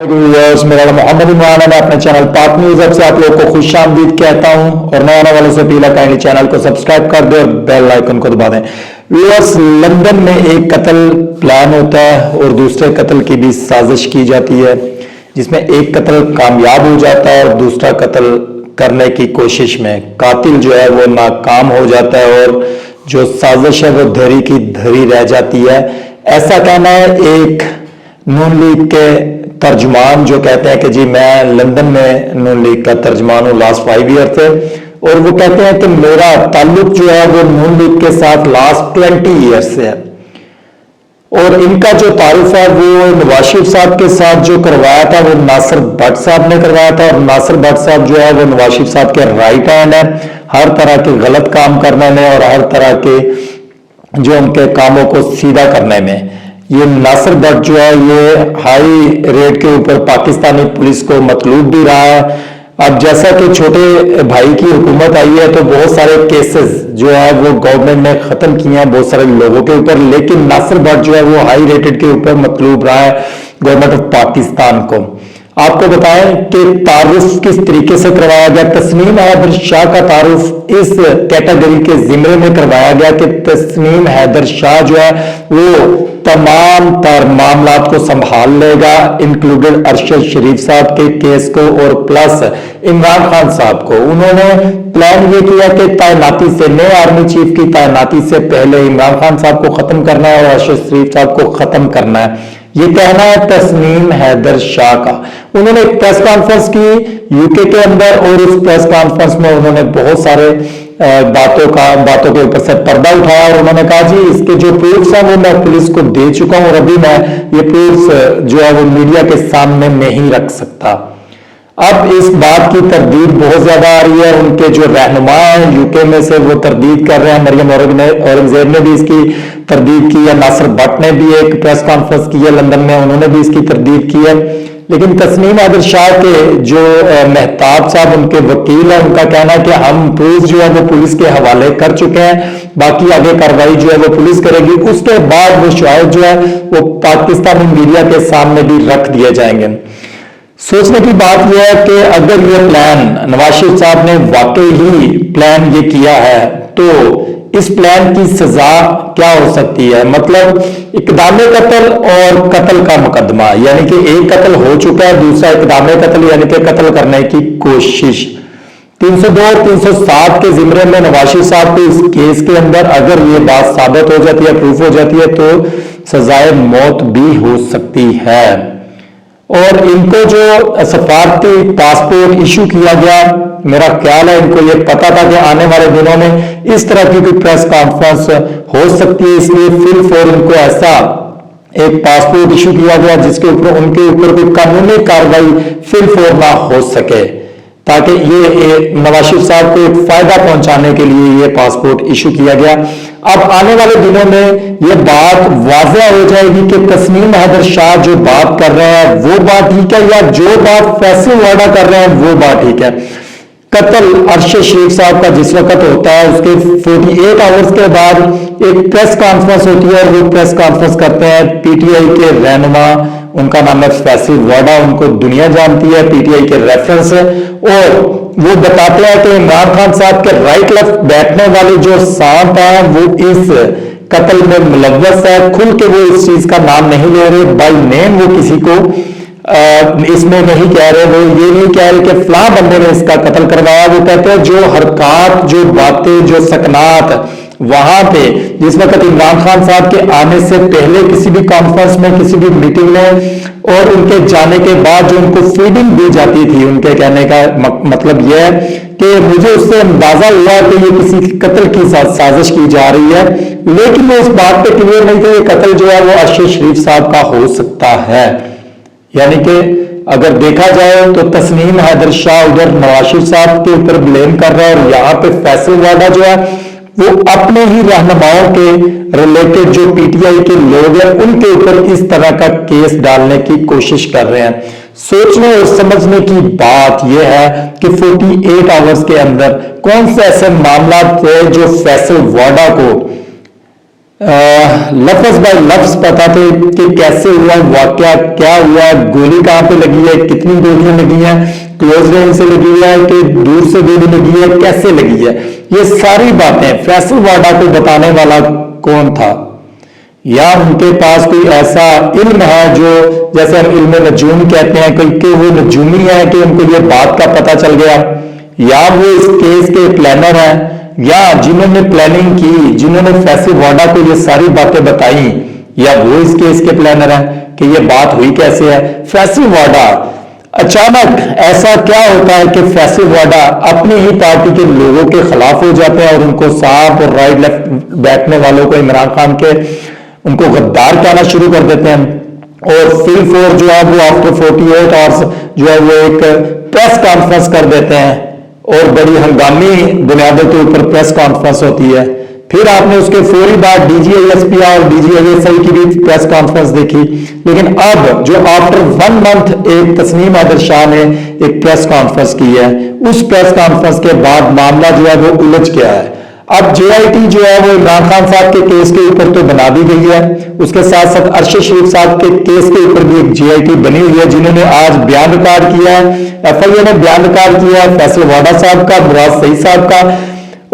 मेरा नाम मोहम्मद इमरान है। मैं अपने चैनल पाक न्यूज़ से आप लोगों को खुश आमदीद कहता हूं और नए आने वालों से अपील है काइंडली चैनल को सब्सक्राइब कर दे और बेल आइकन को दबा दें। व्यूअर्स, लंदन में एक कत्ल प्लान होता है और दूसरे कत्ल की भी साजिश की जाती है, जिसमें एक कत्ल कामयाब हो जाता है और दूसरा कत्ल करने की कोशिश में कातिल जो है वो नाकाम हो जाता है और जो साजिश है वो धरी की धरी रह जाती है। ऐसा कहना है एक नून लीग के तर्जुमान जो कहते हैं कि जी मैं लंदन में नून लीग का तर्जुमान हूँ लास्ट 5 ईयर से, और वो कहते हैं कि मेरा ताल्लुक जो है वो नून लीग के साथ लास्ट 20 ईयर से है। और इनका जो तारुफ है वो नवाज शरीफ साहब के साथ जो करवाया था वो नासिर भट्ट साहब ने करवाया था, और नासिर भट्ट साहब जो है वो नवाज शरीफ साहब के राइट हैंड है हर तरह के गलत काम करने में और हर तरह के जो उनके कामों को सीधा करने में। ये नासिर भट्ट जो है ये हाई रेट के ऊपर पाकिस्तानी पुलिस को मतलूब भी रहा है। अब जैसा कि छोटे भाई की हुकूमत आई है तो बहुत सारे केसेस जो है वो गवर्नमेंट ने खत्म किए हैं बहुत सारे लोगों के ऊपर, लेकिन नासिर भट्ट जो है वो हाई रेटेड के ऊपर मतलूब रहा है गवर्नमेंट ऑफ पाकिस्तान को। आपको बताएं कि तारुफ किस तरीके से करवाया गया। तस्नीम हैदर शाह का तारुफ इस कैटेगरी के जिम्मे में करवाया गया कि तस्नीम हैदर शाह जो है वो तमाम तर मामलात को संभाल लेगा, इंक्लूडेड अरशद शरीफ साहब के केस को और प्लस इमरान खान साहब को। उन्होंने प्लान ये किया कि तैनाती से नए आर्मी चीफ की तैनाती से पहले इमरान खान साहब को खत्म करना है और अरशद शरीफ साहब को खत्म करना है। ये कहना है तस्नीम हैदर शाह का। उन्होंने एक प्रेस कॉन्फ्रेंस की यूके के अंदर और उस प्रेस कॉन्फ्रेंस में उन्होंने बहुत सारे बातों के ऊपर से पर्दा उठाया और उन्होंने कहा जी इसके जो प्रूफ्स हैं वो मैं पुलिस को दे चुका हूं और अभी मैं ये प्रूफ्स जो है वो मीडिया के सामने नहीं रख सकता। अब इस बात की तरदीद बहुत ज्यादा आ रही है। उनके जो रहनुमा हैं यूके में से वो तरदीद कर रहे हैं। मरियम औरंगजेब ने भी इसकी तरदीद की है, नासिर भट्ट ने भी एक प्रेस कॉन्फ्रेंस की है लंदन में, उन्होंने भी इसकी तरदीद की है। लेकिन तस्नीम हैदर शाह के जो मेहताब साहब उनके वकील हैं उनका कहना है कि हम प्रूफ जो है वो पुलिस के हवाले कर चुके हैं, बाकी आगे कार्रवाई जो है वो पुलिस करेगी, उसके बाद वो शायद जो है वो पाकिस्तानी मीडिया के सामने भी रख दिए जाएंगे। सोचने की बात यह है कि अगर ये प्लान नवाज शरीफ साहब ने वाकई ही प्लान ये किया है तो इस प्लान की सजा क्या हो सकती है। मतलब इक़दाम कत्ल और कत्ल का मुकदमा, यानी कि एक कत्ल हो चुका है, दूसरा इक़दाम कत्ल यानी कि कत्ल करने की कोशिश। 302 और 307 के जिम्मे में नवाज शरीफ साहब को इस केस के अंदर अगर ये बात साबित हो जाती है, प्रूफ हो जाती है, तो सजाए मौत भी हो सकती है। और इनको जो सफारती पासपोर्ट इशू किया गया, मेरा ख्याल है इनको ये पता था कि आने वाले दिनों में इस तरह की कोई प्रेस कॉन्फ्रेंस हो सकती है, इसलिए फिल फॉर इनको ऐसा एक पासपोर्ट इशू किया गया जिसके ऊपर उनके ऊपर कोई कानूनी कार्रवाई फिल फॉर ना हो सके, ताकि ये नवाज शरीफ साहब को एक फायदा पहुंचाने के लिए ये पासपोर्ट इशू किया गया। अब आने वाले दिनों में ये बात वाज़ेह हो जाएगी कि तस्नीम हैदर शाह जो बात कर रहे हैं वो बात ठीक है या जो बात फैसल वादा कर रहे हैं वो बात ठीक है। कत्ल अरशद शरीफ साहब का जिस वक्त होता है उसके 48 आवर्स के बाद एक प्रेस कॉन्फ्रेंस होती है और वो प्रेस कॉन्फ्रेंस करते हैं पीटीआई के रहनुमा, उनका नाम है फैसल वाडा, उनको दुनिया जानती है, पीटीआई के रेफरेंस है, और वो बताते हैं कि इमरान खान साहब के राइट लेफ्ट बैठने वाले जो सांप है वो इस कत्ल में मुलव्वस है। खुल के वो इस चीज का नाम नहीं ले रहे, बाय नेम वो किसी को इसमें नहीं कह रहे, वो ये नहीं कह रहे कि फलां बंदे ने इसका कत्ल करवाया। वो कहते हैं जो हरकत, जो बातें, जो सकनात वहां पे जिस वक्त इमरान खान साहब के आने से पहले किसी भी कॉन्फ्रेंस में, किसी भी मीटिंग में और उनके जाने के बाद जो उनको फीडिंग दी जाती थी, उनके कहने का मतलब यह है कि मुझे उससे अंदाजा हुआ कि ये किसी कत्ल की साजिश की जा रही है, लेकिन वो इस बात पे क्लियर नहीं थे ये कत्ल जो है वो अरशद शरीफ साहब का हो सकता है। यानी कि अगर देखा जाए तो तस्नीम हैदर शाह उधर नवाज शरीफ साहब के ऊपर ब्लेम कर रहा है और यहाँ पे फैसल वाडा जो है वो अपने ही रहनुमाओं के रिलेटेड जो पीटीआई के लोग हैं उनके ऊपर इस तरह का केस डालने की कोशिश कर रहे हैं। सोचने और समझने की बात यह है कि 48 आवर्स के अंदर कौन से ऐसे मामला थे जो फैसल वाडा को लफ्ज बाय लफ्ज पता थे कि कैसे हुआ वाकया, क्या हुआ, गोली कहां पे लगी है, कितनी गोलियां लगी हैं, क्लोज रेंज से लगी है कि दूर से गोली लगी है, कैसे लगी है, ये सारी बातें फैसल वाडा को बताने वाला कौन था? या उनके पास कोई ऐसा इल्म है जो, जैसे हम इल्म नजूम कहते हैं, कोई कि वो नजूमी है कि उनको ये बात का पता चल गया, या वो इस केस के प्लानर हैं, या जिन्होंने प्लानिंग की, जिन्होंने फैसल वाडा को ये सारी बातें बताई, या वो इस केस के प्लानर हैं कि ये बात हुई कैसे है? फैसल वाडा अचानक ऐसा क्या होता है कि फैसल वाडा अपनी ही पार्टी के लोगों के खिलाफ हो जाते हैं और उनको सांप और राइट लेफ्ट बैठने वालों को, इमरान खान के, उनको गद्दार कहना शुरू कर देते हैं। और फिल 4 जो है वो आफ्टर 48 आवर्स जो है वो एक प्रेस कॉन्फ्रेंस कर देते हैं और बड़ी हंगामी बुनियादों के ऊपर प्रेस कॉन्फ्रेंस होती है। फिर आपने उसके फौरी बाद डीजीआईएसपी और डीजीआईएसआई की भी प्रेस कॉन्फ्रेंस देखी, लेकिन अब जो आफ्टर 1 मंथ एक तस्नीम हैदर शाह ने एक प्रेस कॉन्फ्रेंस की है, उस प्रेस कॉन्फ्रेंस के बाद मामला जो है वो उलझ गया है। अब जेआईटी जो है वो इमरान खान साहब के केस के ऊपर तो बना दी गई है, उसके साथ साथ अरशद शरीफ साहब के केस के ऊपर भी एक जेआईटी बनी हुई है, जिन्होंने आज बयान रिकॉर्ड किया है, एफआईए ने बयान रिकॉर्ड किया है फैसल वाडा साहब का, मुराद सईद साहब का,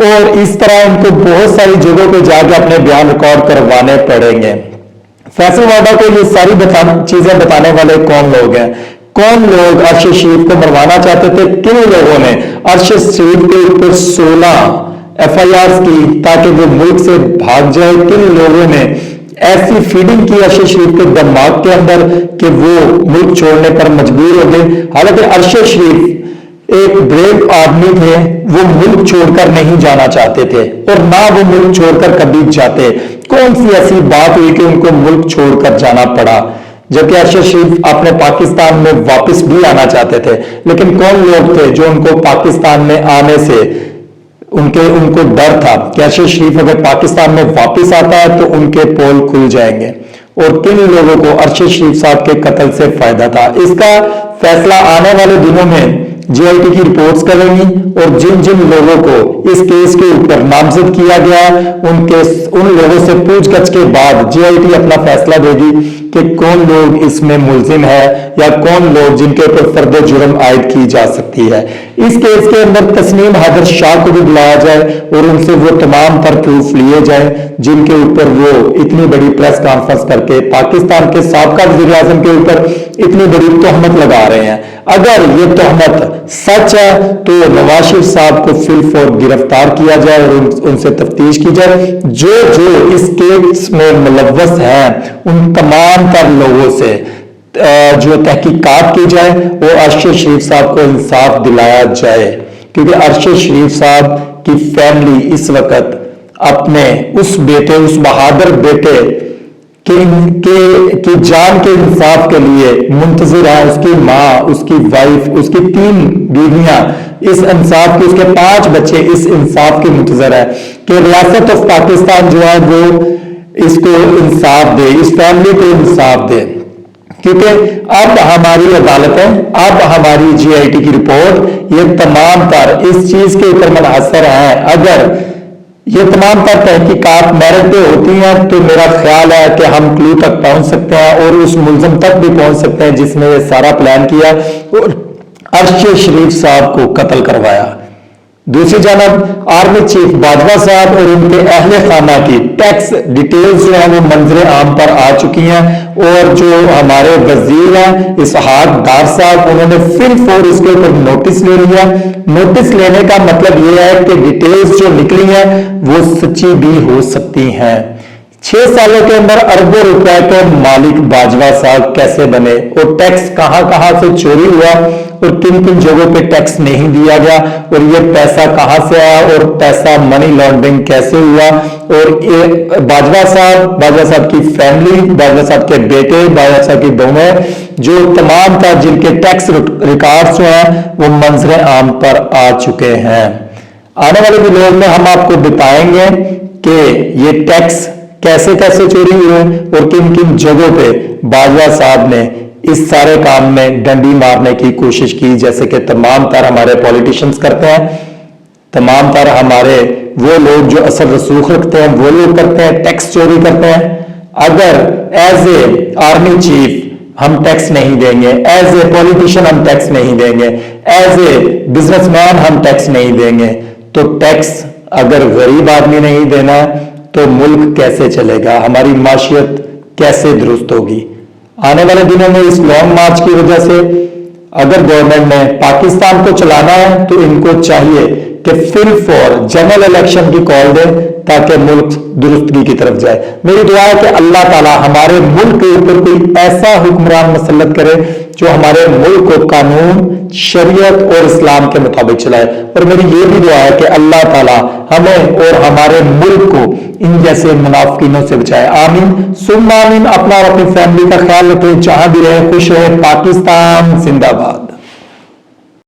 और इस तरह इनको बहुत सारी जगहों पे जाकर अपने बयान रिकॉर्ड करवाने पड़ेंगे। फैसल वाडा को ये सारी चीजें बताने वाले कौन लोग हैं? कौन लोग अरशद शरीफ को मरवाना चाहते थे? किन लोगों ने अरशद शरीफ के ऊपर 16 एफआईआर की ताकि वो मुल्क से भाग जाए? किन लोगों ने ऐसी फीडिंग की अरशद शरीफ के दिमाग के अंदर कि वो मुल्क छोड़ने पर मजबूर हो गए? हालांकि अरशद शरीफ एक ब्रेव आदमी थे, वो मुल्क छोड़कर नहीं जाना चाहते थे और ना वो मुल्क छोड़कर कभी जाते। कौन सी ऐसी बात हुई कि उनको मुल्क छोड़कर जाना पड़ा? जबकि अरशद शरीफ अपने पाकिस्तान में वापस भी आना चाहते थे, लेकिन कौन लोग थे जो उनको पाकिस्तान में आने से उनको डर था कि अरशद शरीफ अगर पाकिस्तान में वापस आता है तो उनके पोल खुल जाएंगे? और किन लोगों को अरशद शरीफ साहब के कत्ल से फायदा था? इसका फैसला आने वाले दिनों में जेआईटी की रिपोर्ट्स करेंगी और जिन जिन लोगों को इस केस के ऊपर नामजद किया गया उन लोगों से पूछगछ के बाद जेआईटी अपना फैसला देगी कि कौन लोग इसमें मुलजिम है या कौन लोग जिनके ऊपर फर्द जुर्म आयद की जा सकती है। इस केस के अंदर तस्नीम हैदर शाह को भी बुलाया जाए और उनसे वो तमाम तर प्रूफ लिए जाए जिनके ऊपर वो इतनी बड़ी प्रेस कॉन्फ्रेंस करके पाकिस्तान के साबका वज़ीर आज़म के ऊपर इतनी बड़ी तोहमत लगा रहे हैं। अगर ये तोहमत सच है तो नवाज शरीफ साहब को फिल गिरफ्तार किया जाए और उनसे तफ्तीश की जाए। जो जो इस केस में मुलव्वस हैं उन तमाम तर लोगों से जो तहकीकात की जाए और अरशद शरीफ साहब को इंसाफ दिलाया जाए, क्योंकि अरशद शरीफ साहब की फैमिली इस वक्त अपने उस बेटे, उस बहादुर बेटे की जान के इंसाफ के लिए मुंतजिर है। उसकी माँ, उसकी वाइफ, उसकी 3 बीवियां इस इंसाफ की, उसके 5 बच्चे इस इंसाफ के मुंतजिर है कि रियासत ऑफ पाकिस्तान जो है वो इसको इंसाफ दे, इस फैमिली को इंसाफ दे। क्योंकि अब हमारी अदालतें, अब हमारी जेआईटी की रिपोर्ट, ये तमाम तर इस चीज के ऊपर मुनहसर है। अगर ये तमाम तर तहकीकात मेरिट पे होती हैं तो मेरा ख्याल है कि हम क्लू तक पहुंच सकते हैं और उस मुलजिम तक भी पहुंच सकते हैं जिसने ये सारा प्लान किया और अरशद शरीफ साहब को कत्ल करवाया। दूसरी जानब आर्मी चीफ बाजवा साहब और उनके अहले खाना की टैक्स डिटेल्स जो है वो मंजर आम पर आ चुकी हैं और जो हमारे वजीर हैं इसहाक डार साहब, उन्होंने फिर इसके ऊपर नोटिस ले लिया। नोटिस लेने का मतलब ये है कि डिटेल्स जो निकली हैं वो सच्ची भी हो सकती हैं। 6 सालों के अंदर अरबों रुपए के मालिक बाजवा साहब कैसे बने और टैक्स कहां से चोरी हुआ और किन किन जगहों पे टैक्स नहीं दिया गया और ये पैसा कहां से आया और पैसा मनी लॉन्ड्रिंग कैसे हुआ और ये बाजवा साहब की फैमिली, बाजवा साहब के बेटे, बाजवा साहब की बहुएं, जो तमाम था जिनके टैक्स रिकॉर्ड्स जो हैं वो मंजर आम पर आ चुके हैं। आने वाले दिनों में हम आपको बताएंगे कि ये टैक्स कैसे कैसे चोरी हुए और किन किन जगहों पे बाजवा साहब ने इस सारे काम में डंडी मारने की कोशिश की, जैसे कि तमाम तर हमारे पॉलिटिशियंस करते हैं। तमाम तर हमारे वो लोग जो असल रसूख रखते हैं वो लोग करते हैं, टैक्स चोरी करते हैं। अगर एज ए आर्मी चीफ हम टैक्स नहीं देंगे, एज ए पॉलिटिशियन हम टैक्स नहीं देंगे, एज ए बिजनेसमैन हम टैक्स नहीं देंगे, तो टैक्स अगर गरीब आदमी नहीं देना तो मुल्क कैसे चलेगा, हमारी माशियत कैसे दुरुस्त होगी। आने वाले दिनों में इस लॉन्ग मार्च की वजह से अगर गवर्नमेंट ने पाकिस्तान को चलाना है तो इनको चाहिए कि फिल फॉर जनरल इलेक्शन की कॉल दे ताकि मुल्क दुरुस्तगी की तरफ जाए। मेरी दुआ है कि अल्लाह ताला हमारे मुल्क के ऊपर कोई ऐसा हुक्मरान मुसल्लत करे जो हमारे मुल्क को कानून, शरीयत और इस्लाम के मुताबिक चलाए। और मेरी ये भी दुआ है कि अल्लाह ताला हमें और हमारे मुल्क को इन जैसे मुनाफिकीनों से बचाए। आमीन सुम्मा आमीन। अपना और अपनी फैमिली का ख्याल रखें, जहां भी रहे खुश रहे। पाकिस्तान जिंदाबाद।